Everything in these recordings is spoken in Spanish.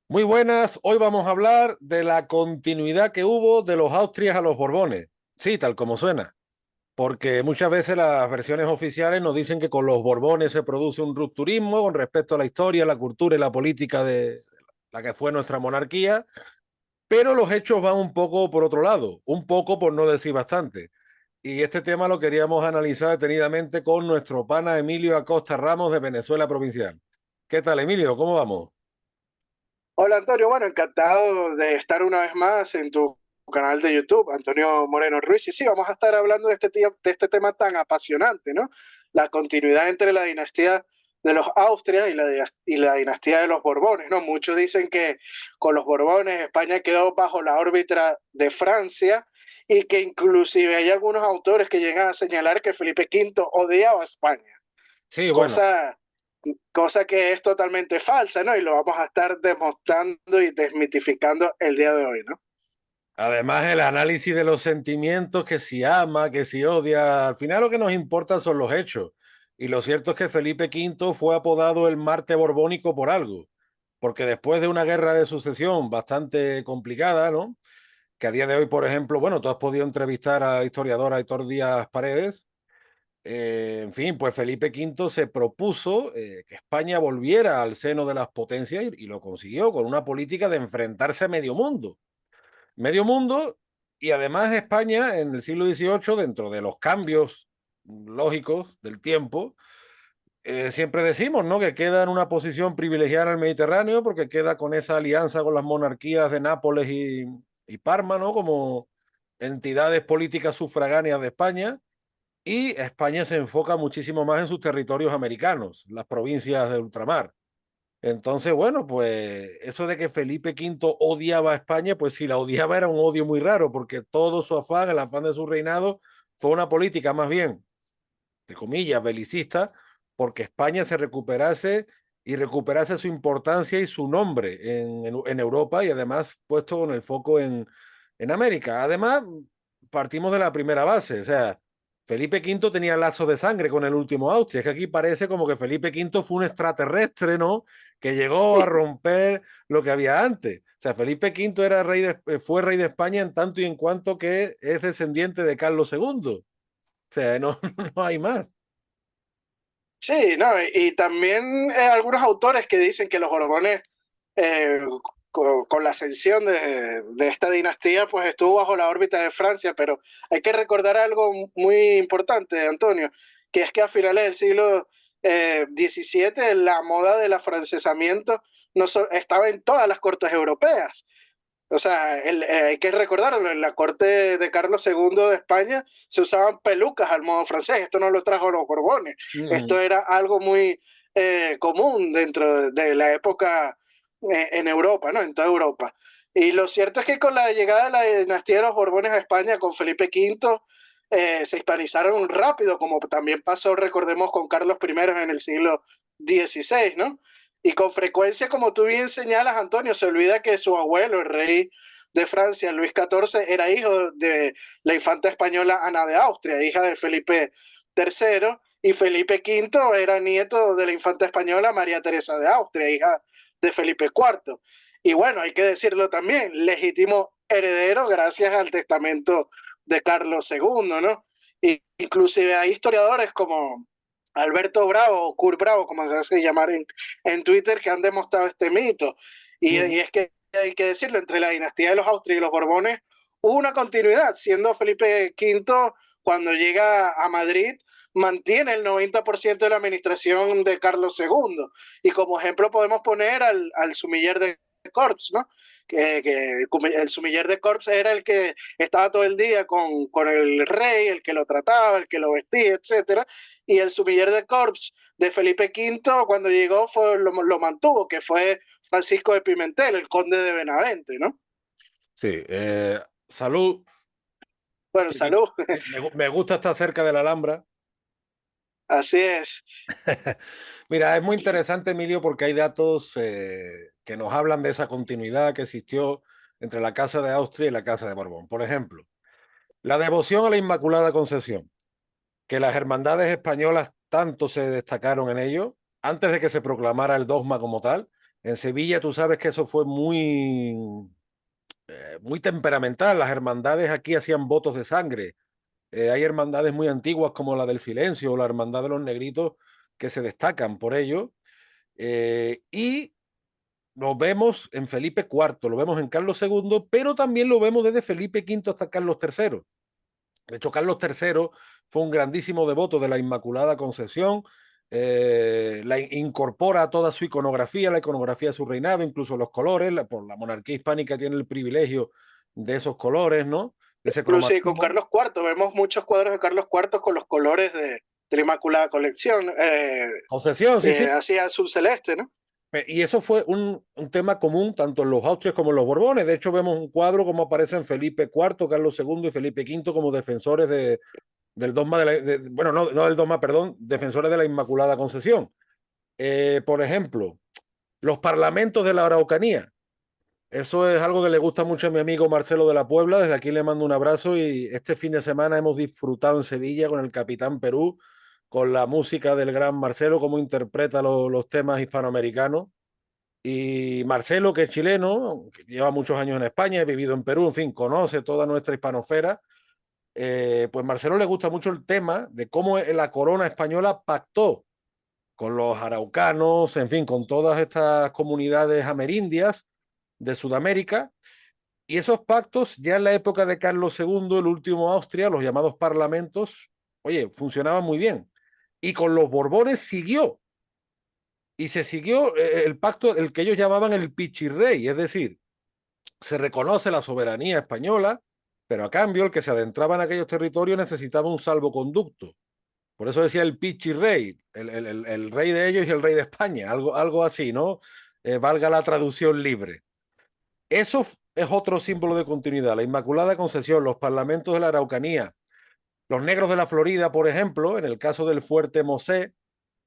Muy buenas, hoy vamos a hablar de la continuidad que hubo de los Austrias a los Borbones. Sí, tal como suena, porque muchas veces las versiones oficiales nos dicen que con los Borbones se produce un rupturismo con respecto a la historia, la cultura y la política de la que fue nuestra monarquía, pero los hechos van un poco por otro lado, un poco por no decir bastante. Y este tema lo queríamos analizar detenidamente con nuestro pana Emilio Acosta Ramos de Venezuela Provincial. ¿Qué tal, Emilio? ¿Cómo vamos? Hola Antonio, bueno, encantado de estar una vez más en tu canal de YouTube, Antonio Moreno Ruiz. Y sí, vamos a estar hablando de este tema tan apasionante, ¿no? La continuidad entre la dinastía de los Austrias y la dinastía de los Borbones, ¿no? Muchos dicen que con los Borbones España quedó bajo la órbita de Francia y que inclusive hay algunos autores que llegan a señalar que Felipe V odiaba a España, Sí, bueno. cosa cosa que es totalmente falsa, ¿no? Y lo vamos a estar demostrando y desmitificando el día de hoy, ¿no? Además, el análisis de los sentimientos, que si ama, que si odia, al final lo que nos importa son los hechos. Y lo cierto es que Felipe V fue apodado el Marte Borbónico por algo, porque después de una guerra de sucesión bastante complicada, ¿no? Que a día de hoy, por ejemplo, bueno, tú has podido entrevistar al historiador Aitor Díaz Paredes. En fin, pues Felipe V se propuso que España volviera al seno de las potencias y lo consiguió con una política de enfrentarse a medio mundo, y además España en el siglo XVIII, dentro de los cambios lógicos del tiempo, siempre decimos, ¿no?, que queda en una posición privilegiada en el Mediterráneo porque queda con esa alianza con las monarquías de Nápoles y Parma, ¿no?, como entidades políticas sufragáneas de España, y España se enfoca muchísimo más en sus territorios americanos, las provincias de ultramar. Entonces, bueno, pues eso de que Felipe V odiaba a España, pues si la odiaba era un odio muy raro, porque todo su afán, el afán de su reinado, fue una política más bien, entre comillas, belicista, porque España se recuperase y recuperase su importancia y su nombre en Europa, y además puesto con el foco en América. Además, partimos de la primera base, o sea, Felipe V tenía lazos de sangre con el último Austria. Es que aquí parece como que Felipe V fue un extraterrestre, ¿no?, que llegó a romper lo que había antes. O sea, Felipe V era fue rey de España en tanto y en cuanto que es descendiente de Carlos II. O sea, no, no hay más. Sí, ¿no? Y también algunos autores que dicen que los Borbones, eh, con la ascensión de esta dinastía, pues estuvo bajo la órbita de Francia, pero hay que recordar algo muy importante, Antonio, que es que a finales del siglo XVII la moda del afrancesamiento estaba en todas las cortes europeas. O sea, hay que recordarlo, en la corte de Carlos II de España se usaban pelucas al modo francés, esto no lo trajo los Borbones, Mm. esto era algo muy común dentro de la época en Europa, ¿no? En toda Europa. Y lo cierto es que con la llegada de la dinastía de los Borbones a España, con Felipe V, se hispanizaron rápido, como también pasó, recordemos, con Carlos I en el siglo XVI, ¿no? Y con frecuencia, como tú bien señalas, Antonio, se olvida que su abuelo, el rey de Francia, Luis XIV, era hijo de la infanta española Ana de Austria, hija de Felipe III, y Felipe V era nieto de la infanta española María Teresa de Austria, hija de Felipe IV. Y bueno, hay que decirlo también, legítimo heredero gracias al testamento de Carlos II, ¿no? Y inclusive hay historiadores como Alberto Bravo, o Kurt Bravo, como se hace llamar en Twitter, que han demostrado este mito. Y Mm. es que hay que decirlo, entre la dinastía de los Austrias y los Borbones hubo una continuidad, siendo Felipe V, cuando llega a Madrid, mantiene el 90% de la administración de Carlos II. Y como ejemplo podemos poner al sumiller de Corps, ¿no? Que el sumiller de Corps era el que estaba todo el día con el rey, el que lo trataba, el que lo vestía, etcétera. Y el sumiller de Corps de Felipe V, cuando llegó, lo mantuvo, que fue Francisco de Pimentel, el conde de Benavente, ¿no? Sí, salud. Bueno, salud, Me gusta estar cerca de la Alhambra. así es. Mira, es muy interesante, Emilio, porque hay datos que nos hablan de esa continuidad que existió entre la Casa de Austria y la Casa de Borbón. Por ejemplo, la devoción a la Inmaculada Concepción, que las hermandades españolas tanto se destacaron en ello, antes de que se proclamara el dogma como tal. En Sevilla tú sabes que eso fue muy temperamental. Las hermandades aquí hacían votos de sangre. Hay hermandades muy antiguas como la del Silencio o la Hermandad de los Negritos que se destacan por ello. Y lo vemos en Felipe IV, lo vemos en Carlos II, pero también lo vemos desde Felipe V hasta Carlos III. De hecho, Carlos III fue un grandísimo devoto de la Inmaculada Concepción, la incorpora a toda su iconografía, la iconografía de su reinado, incluso los colores, por la monarquía hispánica tiene el privilegio de esos colores, ¿no? De ese Inclusive con cromatismo. Carlos IV, vemos muchos cuadros de Carlos IV con los colores de la Inmaculada Colección, Concesión, sí, sí. así azul celeste, ¿no? Y eso fue un tema común tanto en los Austrias como en los Borbones. De hecho, vemos un cuadro como aparecen Felipe IV, Carlos II y Felipe V como defensores del dogma bueno, no del dogma, perdón, defensores de la Inmaculada Concepción. Por ejemplo, los parlamentos de la Araucanía. Eso es algo que le gusta mucho a mi amigo Marcelo de la Puebla. Desde aquí le mando un abrazo y este fin de semana hemos disfrutado en Sevilla con el Capitán Perú, con la música del gran Marcelo, cómo interpreta los temas hispanoamericanos. Y Marcelo, que es chileno, que lleva muchos años en España, ha vivido en Perú, en fin, conoce toda nuestra hispanofera. Pues Marcelo le gusta mucho el tema de cómo la corona española pactó con los araucanos, en fin, con todas estas comunidades amerindias de Sudamérica. Y esos pactos, ya en la época de Carlos II, el último Austria, los llamados parlamentos, oye, funcionaban muy bien. Y con los Borbones siguió. Y se siguió el pacto, el que ellos llamaban el Pichirrey, es decir, se reconoce la soberanía española, pero a cambio el que se adentraba en aquellos territorios necesitaba un salvoconducto. Por eso decía el Pichirrey, el rey de ellos y el rey de España, algo así, ¿no? Valga la traducción libre. Eso es otro símbolo de continuidad. La Inmaculada Concepción, los parlamentos de la Araucanía, los negros de la Florida, por ejemplo, en el caso del fuerte Mosé,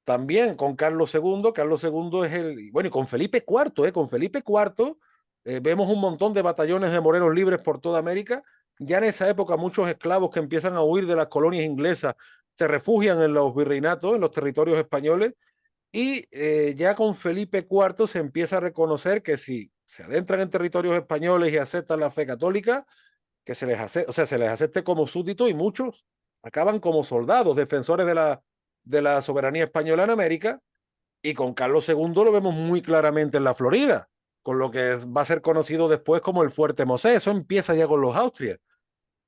también con Carlos II. Carlos II es el. Bueno, y con Felipe IV, con Felipe IV vemos un montón de batallones de morenos libres por toda América. Ya en esa época, muchos esclavos que empiezan a huir de las colonias inglesas se refugian en los virreinatos, en los territorios españoles. Y ya con Felipe IV se empieza a reconocer que si se adentran en territorios españoles y aceptan la fe católica, que se les hace, o sea, se les acepte como súbditos y muchos acaban como soldados, defensores de la soberanía española en América. Y con Carlos II lo vemos muy claramente en la Florida, con lo que va a ser conocido después como el Fuerte Mosé. Eso empieza ya con los Austrias.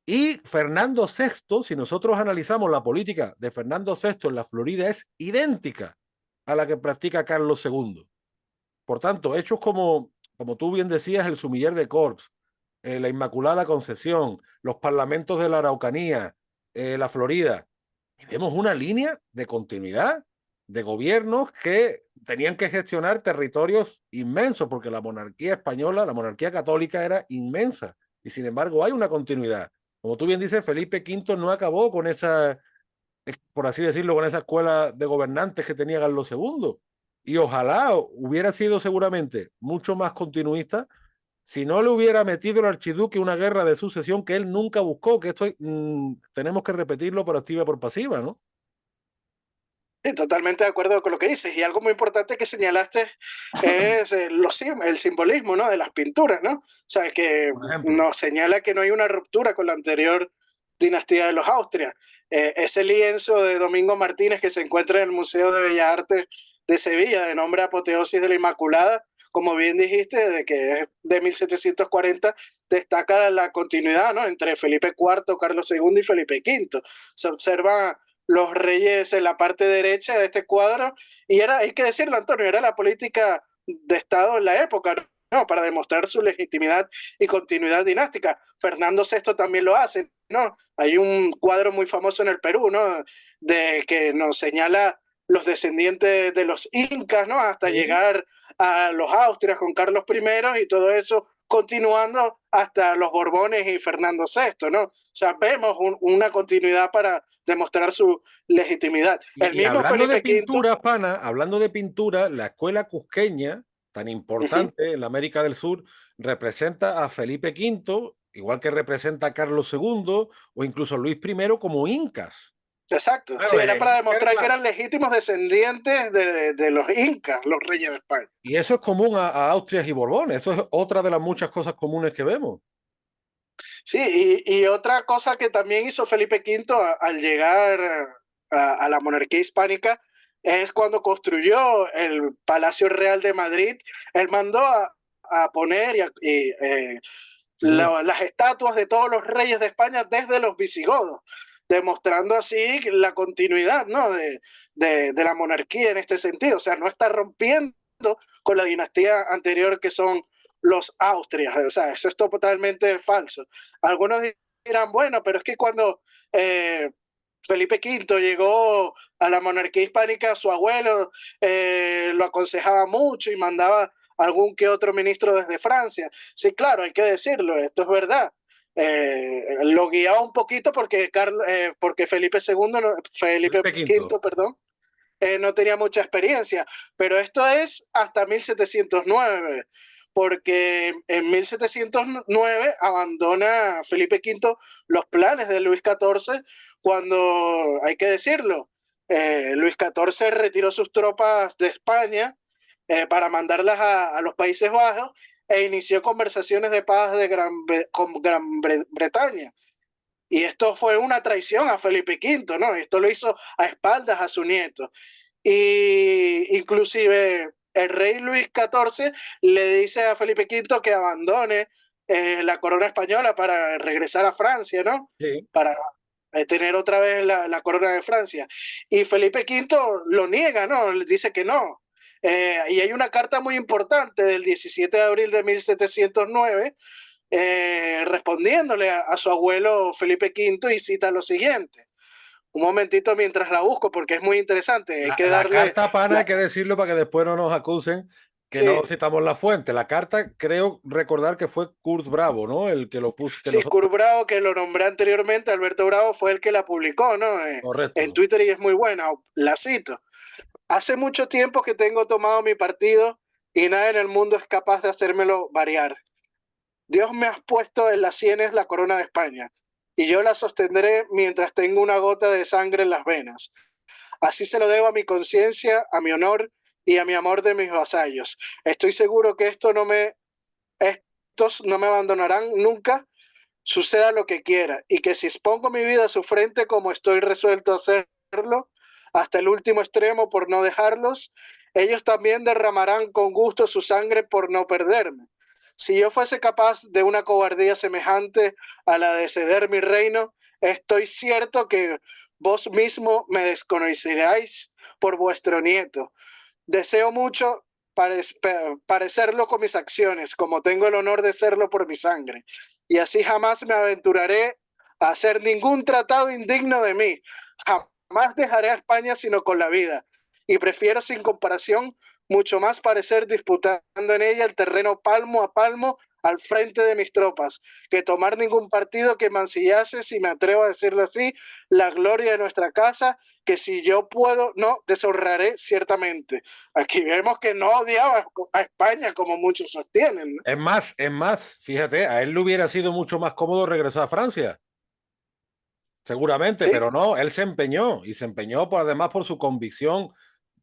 Y Fernando VI, si nosotros analizamos la política de Fernando VI en la Florida, es idéntica a la que practica Carlos II. Por tanto, hechos como tú bien decías, el Sumiller de Corps, la Inmaculada Concepción, los parlamentos de la Araucanía, la Florida, y vemos una línea de continuidad de gobiernos que tenían que gestionar territorios inmensos, porque la monarquía española, la monarquía católica era inmensa, y sin embargo hay una continuidad. Como tú bien dices, Felipe V no acabó con esa, por así decirlo, con esa escuela de gobernantes que tenía Carlos II. Y ojalá hubiera sido seguramente mucho más continuista si no le hubiera metido el archiduque una guerra de sucesión que él nunca buscó, que esto tenemos que repetirlo por activa y por pasiva, ¿no? Sí, totalmente de acuerdo con lo que dices. Y algo muy importante que señalaste es el simbolismo, ¿no? De las pinturas, ¿no? O sea, que Por ejemplo. nos señala que no hay una ruptura con la anterior dinastía de los Austrias. Ese lienzo de Domingo Martínez que se encuentra en el Museo de Bellas Artes de Sevilla, de nombre Apoteosis de la Inmaculada, como bien dijiste, de que es de 1740, destaca la continuidad, ¿no? Entre Felipe IV, Carlos II y Felipe V. Se observa los reyes en la parte derecha de este cuadro, y era, hay que decirlo, Antonio, era la política de Estado en la época, ¿no? Para demostrar su legitimidad y continuidad dinástica. Fernando VI también lo hace, ¿no? Hay un cuadro muy famoso en el Perú, ¿no? De que nos señala los descendientes de los incas, ¿no? Hasta Sí. llegar a los Austrias con Carlos I y todo eso continuando hasta los Borbones y Fernando VI, ¿no? O sea, vemos una continuidad para demostrar su legitimidad. El Y mismo hablando de Felipe V, pintura, pana, hablando de pintura, la escuela cusqueña, tan uh -huh, importante en la América del Sur, representa a Felipe V, igual que representa a Carlos II o incluso Luis I como incas. Exacto, sí, Claro, era para era demostrar que eran legítimos descendientes de los incas, los reyes de España. y eso es común a Austrias y Borbones. Eso es otra de las muchas cosas comunes que vemos. Sí, y otra cosa que también hizo Felipe V al llegar a la monarquía hispánica es cuando construyó el Palacio Real de Madrid. Él mandó a poner Sí, las estatuas de todos los reyes de España desde los visigodos, demostrando así la continuidad, ¿no? de la monarquía en este sentido. O sea, no está rompiendo con la dinastía anterior que son los Austrias. O sea, eso es totalmente falso. Algunos dirán, bueno, pero es que cuando Felipe V llegó a la monarquía hispánica, su abuelo lo aconsejaba mucho y mandaba algún que otro ministro desde Francia. Sí, claro, hay que decirlo, esto es verdad. Lo guiaba un poquito porque Felipe II, Felipe Felipe V. V, perdón, no tenía mucha experiencia, pero esto es hasta 1709, porque en 1709 abandona Felipe V los planes de Luis XIV cuando, hay que decirlo, Luis XIV retiró sus tropas de España para mandarlas a los Países Bajos e inició conversaciones de paz con Bretaña. Y esto fue una traición a Felipe V, ¿no? Esto lo hizo a espaldas a su nieto. Y inclusive el rey Luis XIV le dice a Felipe V que abandone la corona española para regresar a Francia, ¿no? Sí. Para tener otra vez la corona de Francia. Y Felipe V lo niega, ¿no? Le dice que no. Y hay una carta muy importante del 17 de abril de 1709 respondiéndole a su abuelo Felipe V y cita lo siguiente. Un momentito mientras la busco porque es muy interesante. Hay que La darle carta pana hay la, que decirlo para que después no nos acusen que no sí, citamos la fuente. La carta creo recordar que fue Kurt Bravo, ¿no? El que lo puso, que sí, nosotros, Kurt Bravo, que lo nombré anteriormente, Alberto Bravo fue el que la publicó, ¿no? En correcto. Twitter y es muy buena. La cito. Hace mucho tiempo que tengo tomado mi partido y nada en el mundo es capaz de hacérmelo variar. Dios me ha puesto en las sienes la corona de España y yo la sostendré mientras tengo una gota de sangre en las venas. Así se lo debo a mi conciencia, a mi honor y a mi amor de mis vasallos. Estoy seguro que estos no me abandonarán nunca, suceda lo que quiera, y que si expongo mi vida a su frente como estoy resuelto a hacerlo, hasta el último extremo por no dejarlos, ellos también derramarán con gusto su sangre por no perderme. Si yo fuese capaz de una cobardía semejante a la de ceder mi reino, estoy cierto que vos mismo me desconoceráis por vuestro nieto. Deseo mucho parecerlo con mis acciones, como tengo el honor de serlo por mi sangre. Y así jamás me aventuraré a hacer ningún tratado indigno de mí. Jamás dejaré a España sino con la vida. Y prefiero sin comparación mucho más parecer disputando en ella el terreno palmo a palmo al frente de mis tropas, que tomar ningún partido que mancillase, si me atrevo a decirlo así, la gloria de nuestra casa, que si yo puedo, no, deshonraré ciertamente. Aquí vemos que no odiaba a España como muchos sostienen, ¿no? Es más, fíjate, a él le hubiera sido mucho más cómodo regresar a Francia, seguramente, Sí, pero no, él se empeñó y se empeñó por, además por su convicción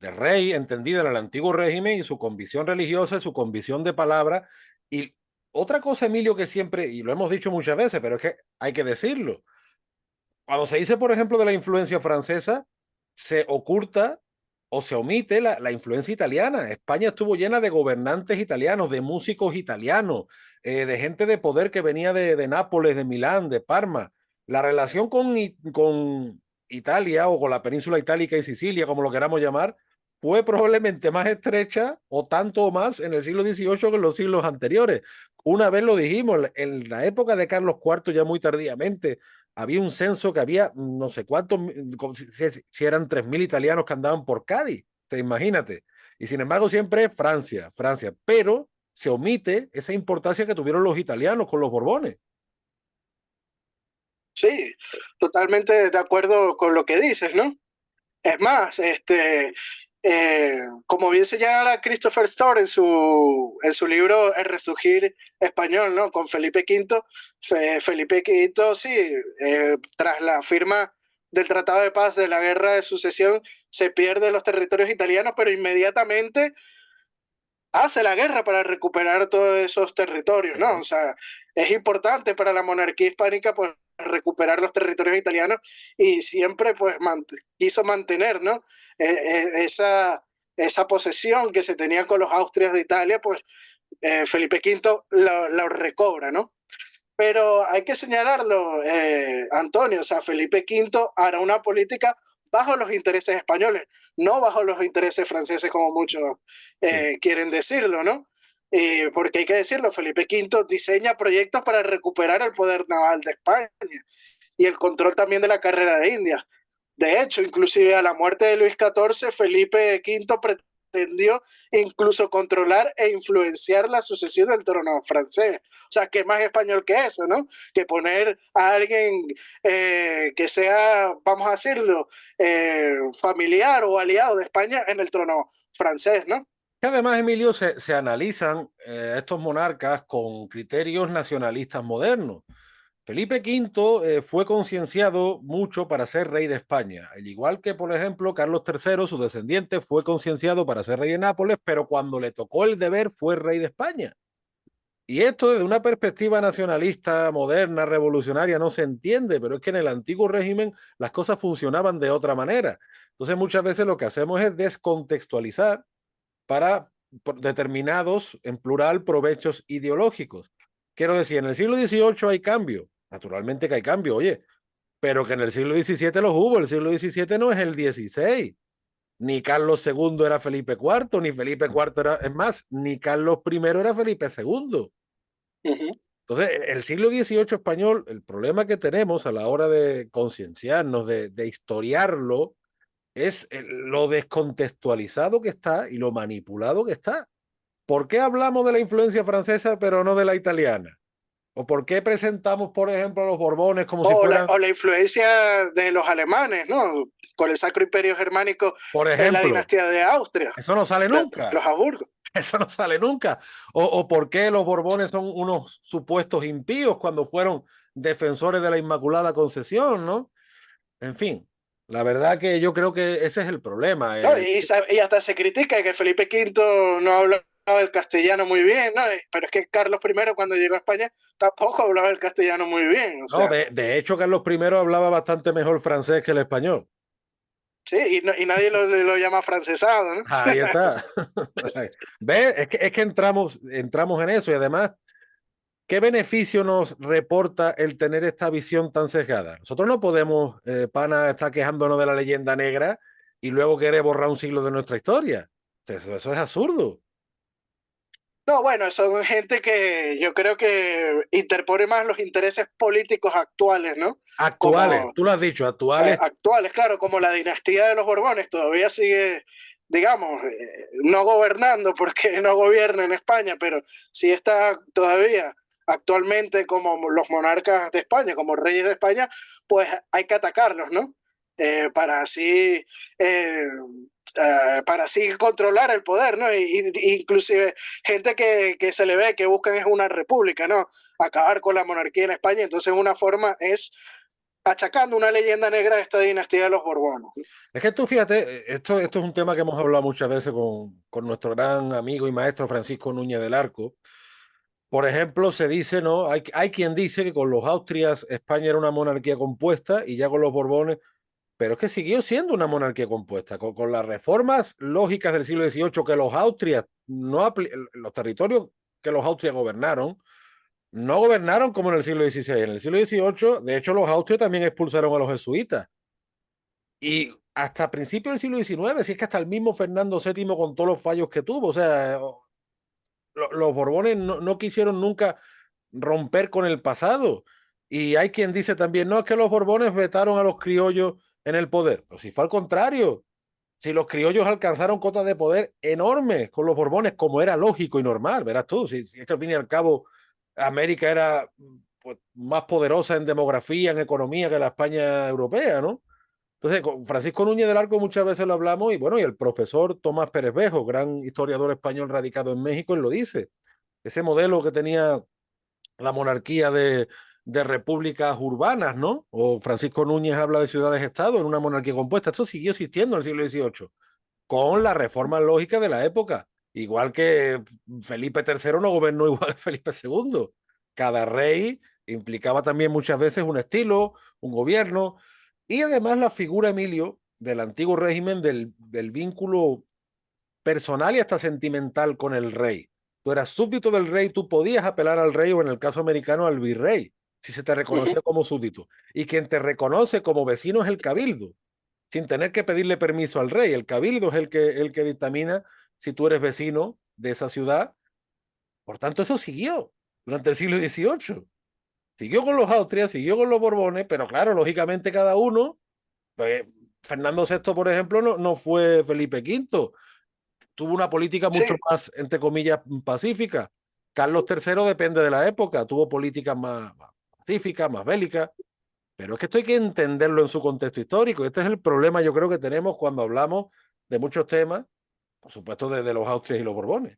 de rey entendida en el antiguo régimen y su convicción religiosa y su convicción de palabra. Y otra cosa, Emilio, que siempre, y lo hemos dicho muchas veces, pero es que hay que decirlo, cuando se dice, por ejemplo, de la influencia francesa, se oculta o se omite la influencia italiana. España estuvo llena de gobernantes italianos, de músicos italianos, de gente de poder que venía de Nápoles, de Milán, de Parma. La relación con Italia o con la península itálica y Sicilia, como lo queramos llamar, fue probablemente más estrecha o tanto o más en el siglo XVIII que en los siglos anteriores. Una vez lo dijimos, en la época de Carlos IV, ya muy tardíamente, había un censo que había no sé cuántos, si eran 3.000 italianos que andaban por Cádiz, imagínate. Y sin embargo siempre Francia, Francia, pero se omite esa importancia que tuvieron los italianos con los Borbones. sí, totalmente de acuerdo con lo que dices, ¿no? Es más, como bien señala Christopher Storr en su libro El Resurgir Español, ¿no? Con Felipe V, Felipe V, sí, tras la firma del Tratado de Paz, de la Guerra de Sucesión, se pierden los territorios italianos, pero inmediatamente hace la guerra para recuperar todos esos territorios, ¿no? O Sí. sea, es importante para la monarquía hispánica pues recuperar los territorios italianos y siempre pues quiso mantener, ¿no? Esa, esa posesión que se tenía con los Austrias de Italia, pues Felipe V lo recobra, ¿no? Pero hay que señalarlo, Antonio, o sea, Felipe V hará una política bajo los intereses españoles, no bajo los intereses franceses como muchos Sí. quieren decirlo, ¿no? Porque hay que decirlo, Felipe V diseña proyectos para recuperar el poder naval de España y el control también de la carrera de Indias. De hecho, inclusive a la muerte de Luis XIV, Felipe V pretendió incluso controlar e influenciar la sucesión del trono francés. O sea, ¿qué más español que eso, no? Que poner a alguien que sea, vamos a decirlo, familiar o aliado de España en el trono francés, ¿no? Que además, Emilio, se analizan estos monarcas con criterios nacionalistas modernos. Felipe V fue concienciado mucho para ser rey de España, al igual que, por ejemplo, Carlos III, su descendiente, fue concienciado para ser rey de Nápoles, pero cuando le tocó el deber fue rey de España. Y esto desde una perspectiva nacionalista, moderna, revolucionaria, no se entiende, pero es que en el antiguo régimen las cosas funcionaban de otra manera. Entonces muchas veces lo que hacemos es descontextualizar para determinados, en plural, provechos ideológicos. Quiero decir, en el siglo XVIII hay cambio, naturalmente que hay cambio, oye, pero que en el siglo XVII los hubo, el siglo XVII no es el XVI, ni Carlos II era Felipe IV, ni Felipe IV era, es más, ni Carlos I era Felipe II. Uh -huh. Entonces, el siglo XVIII español, el problema que tenemos a la hora de concienciarnos, de historiarlo, es lo descontextualizado que está y lo manipulado que está. ¿Por qué hablamos de la influencia francesa pero no de la italiana? ¿O por qué presentamos, por ejemplo, a los Borbones como si fueran, O la influencia de los alemanes, ¿no? Con el Sacro Imperio Germánico por en la ejemplo, dinastía de Austria, eso no sale nunca? los Habsburgo. Eso no sale nunca. O por qué los Borbones son unos supuestos impíos cuando fueron defensores de la Inmaculada Concepción, ¿no? En fin, la verdad que yo creo que ese es el problema. ¿No? Y hasta se critica que Felipe V no hablaba el castellano muy bien, ¿no? Pero es que Carlos I cuando llegó a España tampoco hablaba el castellano muy bien, o No, sea, de hecho, Carlos I hablaba bastante mejor francés que el español. sí, y nadie lo llama francesado, ¿no? Ahí está. ¿Ves? Es que entramos en eso y además, ¿qué beneficio nos reporta el tener esta visión tan sesgada? Nosotros no podemos, pana, estar quejándonos de la leyenda negra y luego querer borrar un siglo de nuestra historia. Eso es absurdo. No, bueno, son gente que yo creo que interpone más los intereses políticos actuales, ¿no? Actuales, Como tú lo has dicho, actuales. actuales, claro, como la dinastía de los Borbones todavía sigue, digamos, no gobernando porque no gobierna en España, pero sí está todavía actualmente como los monarcas de España, como reyes de España, pues hay que atacarlos, ¿no? Para así para así controlar el poder, ¿no? Inclusive gente que se le ve que buscan es una república, ¿no? Acabar con la monarquía en España, entonces una forma es achacando una leyenda negra a esta dinastía de los Borbones. Es que tú fíjate, esto es un tema que hemos hablado muchas veces con nuestro gran amigo y maestro Francisco Núñez del Arco. Por ejemplo, se dice, ¿no? Hay quien dice que con los Austrias España era una monarquía compuesta y ya con los Borbones, pero es que siguió siendo una monarquía compuesta, con las reformas lógicas del siglo XVIII que los Austrias, no los territorios que los Austrias gobernaron, no gobernaron como en el siglo XVI. En el siglo XVIII, de hecho, los Austrias también expulsaron a los jesuitas. Y hasta principios del siglo XIX, si es que hasta el mismo Fernando VII con todos los fallos que tuvo, o sea, los Borbones no quisieron nunca romper con el pasado. Y hay quien dice también, no, es que los Borbones vetaron a los criollos en el poder. Pero si fue al contrario, si los criollos alcanzaron cotas de poder enormes con los Borbones, como era lógico y normal, verás tú, si es que al fin y al cabo América era pues, más poderosa en demografía, en economía que la España europea, ¿no? Entonces, con Francisco Núñez del Arco muchas veces lo hablamos y bueno, y el profesor Tomás Pérez Bejo, gran historiador español radicado en México, él lo dice. Ese modelo que tenía la monarquía de repúblicas urbanas, ¿no? O Francisco Núñez habla de ciudades-estado en una monarquía compuesta. Esto siguió existiendo en el siglo XVIII, con las reformas lógicas de la época. Igual que Felipe III no gobernó igual que Felipe II. Cada rey implicaba también muchas veces un estilo, un gobierno, y además la figura, Emilio, del antiguo régimen del vínculo personal y hasta sentimental con el rey. Tú eras súbdito del rey, tú podías apelar al rey o en el caso americano al virrey, si se te reconocía como súbdito. Y quien te reconoce como vecino es el cabildo, sin tener que pedirle permiso al rey. El cabildo es el que dictamina si tú eres vecino de esa ciudad. Por tanto, eso siguió durante el siglo XVIII. Siguió con los Austrias, siguió con los Borbones, pero claro, lógicamente cada uno, pues, Fernando VI, por ejemplo, no fue Felipe V, tuvo una política Sí, mucho más, entre comillas, pacífica. Carlos III depende de la época, tuvo políticas más pacíficas, más bélicas, pero es que esto hay que entenderlo en su contexto histórico. Este es el problema, yo creo, que tenemos cuando hablamos de muchos temas, por supuesto, de los Austrias y los Borbones.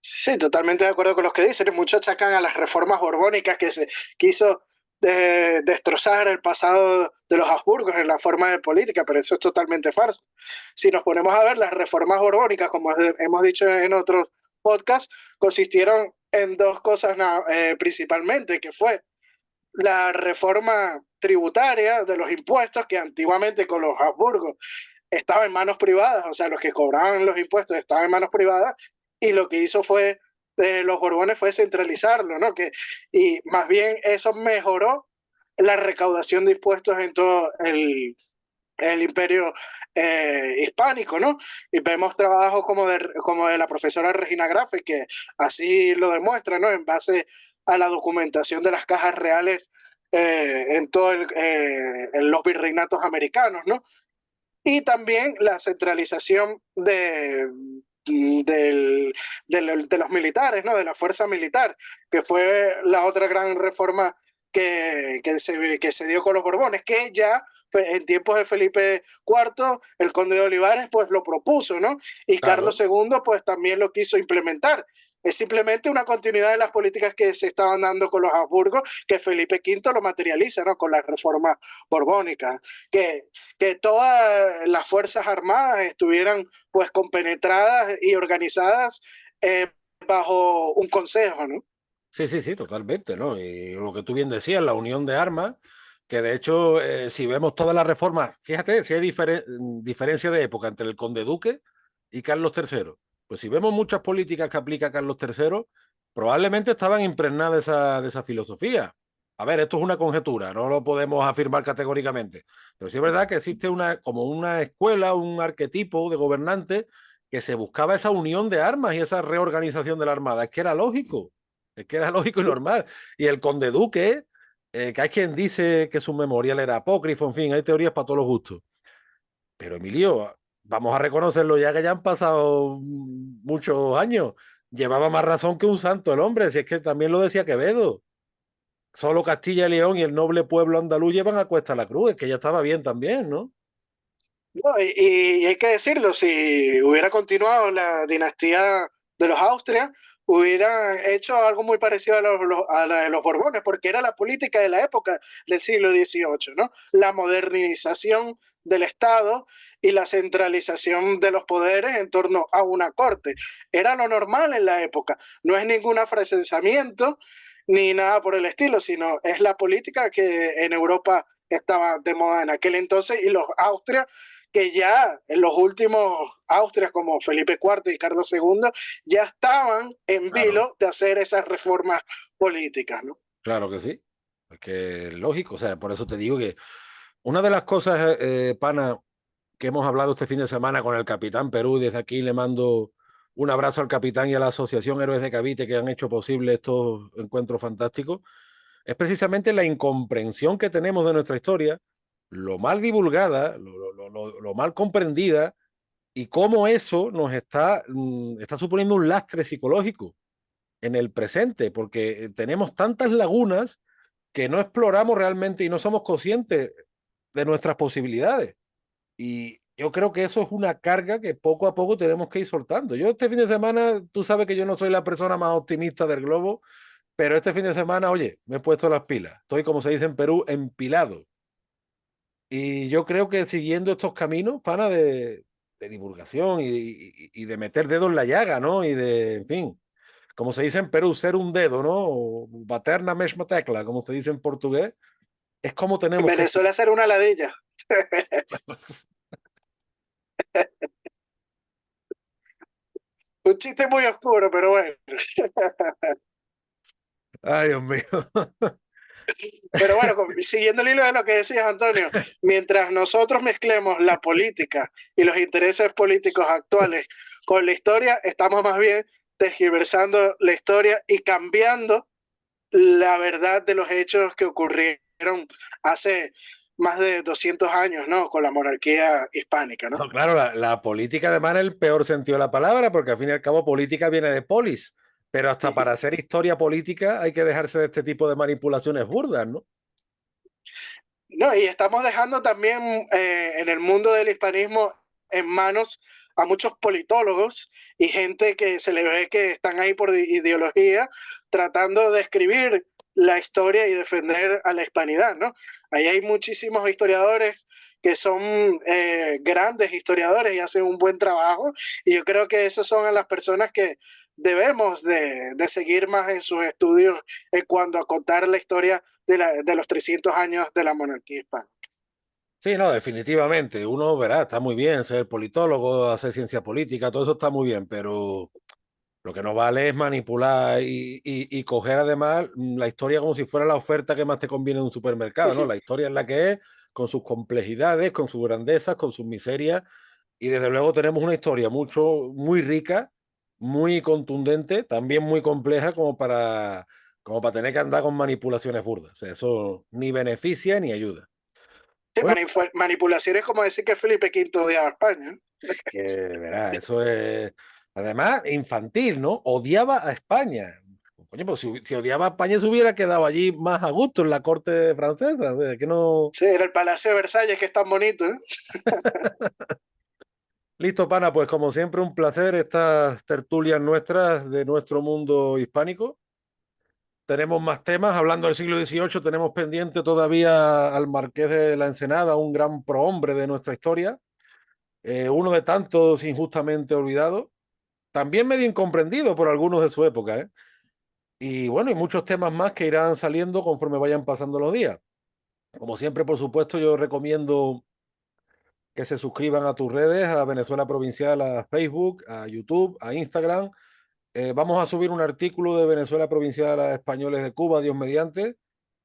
sí, totalmente de acuerdo con los que dicen. Y muchos achacan a las reformas borbónicas que se quiso destrozar el pasado de los Habsburgos en la forma de política, pero eso es totalmente falso. Si nos ponemos a ver, las reformas borbónicas, como hemos dicho en otros podcasts, consistieron en dos cosas principalmente, que fue la reforma tributaria de los impuestos, que antiguamente con los Habsburgos estaba en manos privadas, o sea, los que cobraban los impuestos estaban en manos privadas, y lo que hizo fue, los Borbones fue centralizarlo, ¿no? Y más bien eso mejoró la recaudación de impuestos en todo el imperio hispánico, ¿no? Y vemos trabajos como de la profesora Regina Grafe, que así lo demuestra, ¿no? En base a la documentación de las cajas reales en los virreinatos americanos, ¿no? Y también la centralización de los militares, ¿no? De la fuerza militar, que fue la otra gran reforma que se dio con los Borbones, que ya en tiempos de Felipe IV, el conde de Olivares, pues lo propuso, ¿no? Y Carlos Claro. II, pues también lo quiso implementar. Es simplemente una continuidad de las políticas que se estaban dando con los Habsburgos, que Felipe V lo materializa, ¿no? Con las reformas borbónicas, que, que todas las fuerzas armadas estuvieran pues compenetradas y organizadas bajo un consejo, ¿no? Sí, sí, sí, totalmente, ¿no? Y lo que tú bien decías, la unión de armas, que de hecho, si vemos todas las reformas, fíjate, si hay diferencia de época entre el conde duque y Carlos III. Pues si vemos muchas políticas que aplica Carlos III, probablemente estaban impregnadas de esa filosofía. A ver, esto es una conjetura, no lo podemos afirmar categóricamente, pero sí es verdad que existe como una escuela, un arquetipo de gobernante que se buscaba esa unión de armas y esa reorganización de la Armada. Es que era lógico y normal. Y el conde duque, que hay quien dice que su memorial era apócrifo, en fin, hay teorías para todos los gustos. Pero Emilio, vamos a reconocerlo ya que ya han pasado muchos años. Llevaba más razón que un santo el hombre, si es que también lo decía Quevedo. Solo Castilla y León y el noble pueblo andaluz llevan a cuesta la cruz, es que ya estaba bien también, ¿no? No, y hay que decirlo, si hubiera continuado la dinastía de los Austrias, hubieran hecho algo muy parecido a la de los Borbones, porque era la política de la época del siglo XVIII, ¿no? La modernización del Estado y la centralización de los poderes en torno a una corte. Era lo normal en la época. No es ningún afrancesamiento ni nada por el estilo, sino es la política que en Europa estaba de moda en aquel entonces, y los Austrias, que ya en los últimos Austrias como Felipe IV y Carlos II ya estaban en Claro, vilo de hacer esas reformas políticas, ¿no? claro que sí. Es que es lógico, o sea, por eso te digo que una de las cosas, pana, que hemos hablado este fin de semana con el Capitán Perú, y desde aquí le mando un abrazo al capitán y a la Asociación Héroes de Cavite que han hecho posible estos encuentros fantásticos, es precisamente la incomprensión que tenemos de nuestra historia, lo mal divulgada, lo mal comprendida, y cómo eso nos está suponiendo un lastre psicológico en el presente, porque tenemos tantas lagunas que no exploramos realmente y no somos conscientes de nuestras posibilidades. Y yo creo que eso es una carga que poco a poco tenemos que ir soltando. Yo este fin de semana, tú sabes que yo no soy la persona más optimista del globo, Pero este fin de semana, oye, me he puesto las pilas. Estoy, como se dice en Perú, empilado. Y yo creo que siguiendo estos caminos, pana, de divulgación y de meter dedos en la llaga, ¿no? Y de, en fin, como se dice en Perú, ser un dedo, ¿no? O bater na mesma tecla, como se dice en portugués, es como En tenemos que Venezuela hacer una ladilla. Un chiste muy oscuro, pero bueno. Ay, Dios mío. Pero bueno, siguiendo el hilo de lo que decías, Antonio, mientras nosotros mezclemos la política y los intereses políticos actuales con la historia, estamos más bien tergiversando la historia y cambiando la verdad de los hechos que ocurrieron hace más de 200 años, ¿no? Con la monarquía hispánica, ¿no? No, claro, la política además en el peor sentido de la palabra, porque al fin y al cabo política viene de polis, pero hasta para hacer historia política hay que dejarse de este tipo de manipulaciones burdas, ¿no? No, y estamos dejando también en el mundo del hispanismo en manos a muchos politólogos y gente que se le ve que están ahí por ideología, tratando de escribir la historia y defender a la hispanidad, ¿no? Ahí hay muchísimos historiadores que son grandes historiadores y hacen un buen trabajo, y yo creo que esas son las personas que debemos de seguir más en sus estudios en cuanto a contar la historia de los 300 años de la monarquía hispana. Sí, no, definitivamente. Uno verá, está muy bien ser politólogo, hacer ciencia política, todo eso está muy bien, pero lo que no vale es manipular y coger además la historia como si fuera la oferta que más te conviene en un supermercado, ¿no? La historia es la que es, con sus complejidades, con sus grandezas, con sus miserias, y desde luego tenemos una historia muy rica, muy contundente, también muy compleja como para tener que andar con manipulaciones burdas. O sea, eso ni beneficia ni ayuda. Sí, Bueno, manipulaciones como decir que Felipe V odiaba a España, ¿no? que verá, eso es además infantil, ¿no? Odiaba a España. Coño, pues si odiaba a España se hubiera quedado allí más a gusto en la corte francesa. O sea, que no. Sí, era el Palacio de Versalles, que es tan bonito, ¿eh? Listo, pana, pues como siempre un placer estas tertulias nuestras de nuestro mundo hispánico. Tenemos más temas, hablando del siglo XVIII, tenemos pendiente todavía al Marqués de la Ensenada, un gran prohombre de nuestra historia, uno de tantos injustamente olvidados, también medio incomprendido por algunos de su época, ¿eh? Y bueno, y muchos temas más que irán saliendo conforme vayan pasando los días. Como siempre, por supuesto, yo recomiendo que se suscriban a tus redes, a Venezuela Provincial, a Facebook, a YouTube, a Instagram. Vamos a subir un artículo de Venezuela Provincial a españoles de Cuba, Dios mediante.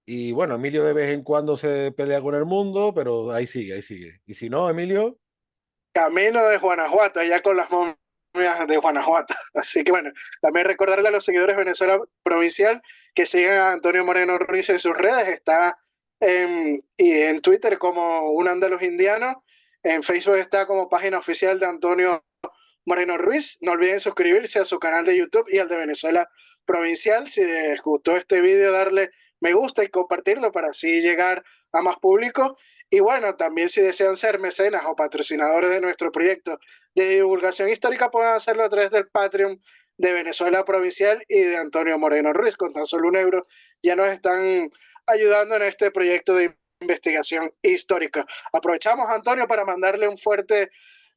Y bueno, Emilio de vez en cuando se pelea con el mundo, pero ahí sigue, ahí sigue. Y si no, Emilio, Camino de Guanajuato, allá con las momias de Guanajuato. Así que bueno, también recordarle a los seguidores de Venezuela Provincial que sigan a Antonio Moreno Ruiz en sus redes. Está en Twitter como un andaluz indiano. En Facebook está como página oficial de Antonio Moreno Ruiz. No olviden suscribirse a su canal de YouTube y al de Venezuela Provincial. Si les gustó este video, darle me gusta y compartirlo para así llegar a más público. Y bueno, también si desean ser mecenas o patrocinadores de nuestro proyecto de divulgación histórica, pueden hacerlo a través del Patreon de Venezuela Provincial y de Antonio Moreno Ruiz. Con tan solo €1 ya nos están ayudando en este proyecto de investigación histórica. Aprovechamos, Antonio, para mandarle un fuerte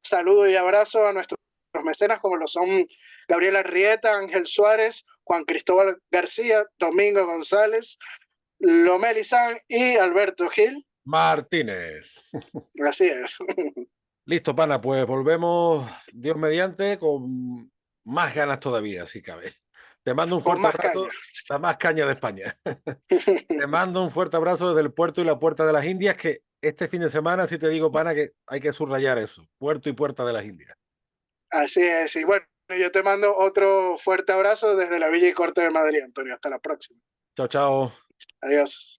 saludo y abrazo a nuestros mecenas, como lo son Gabriela Rieta, Ángel Suárez, Juan Cristóbal García, Domingo González, Lomeli San y Alberto Gil. Martínez. Así es. Listo, pana, pues volvemos, Dios mediante, con más ganas todavía, si cabe. Te mando un Con fuerte más caña. abrazo, la más caña de España. Te mando un fuerte abrazo desde el puerto y la puerta de las Indias, que este fin de semana, si te digo, pana, que hay que subrayar eso, puerto y puerta de las Indias. Así es. Y bueno, yo te mando otro fuerte abrazo desde la Villa y Corte de Madrid, Antonio. Hasta la próxima. Chao, chao. Adiós.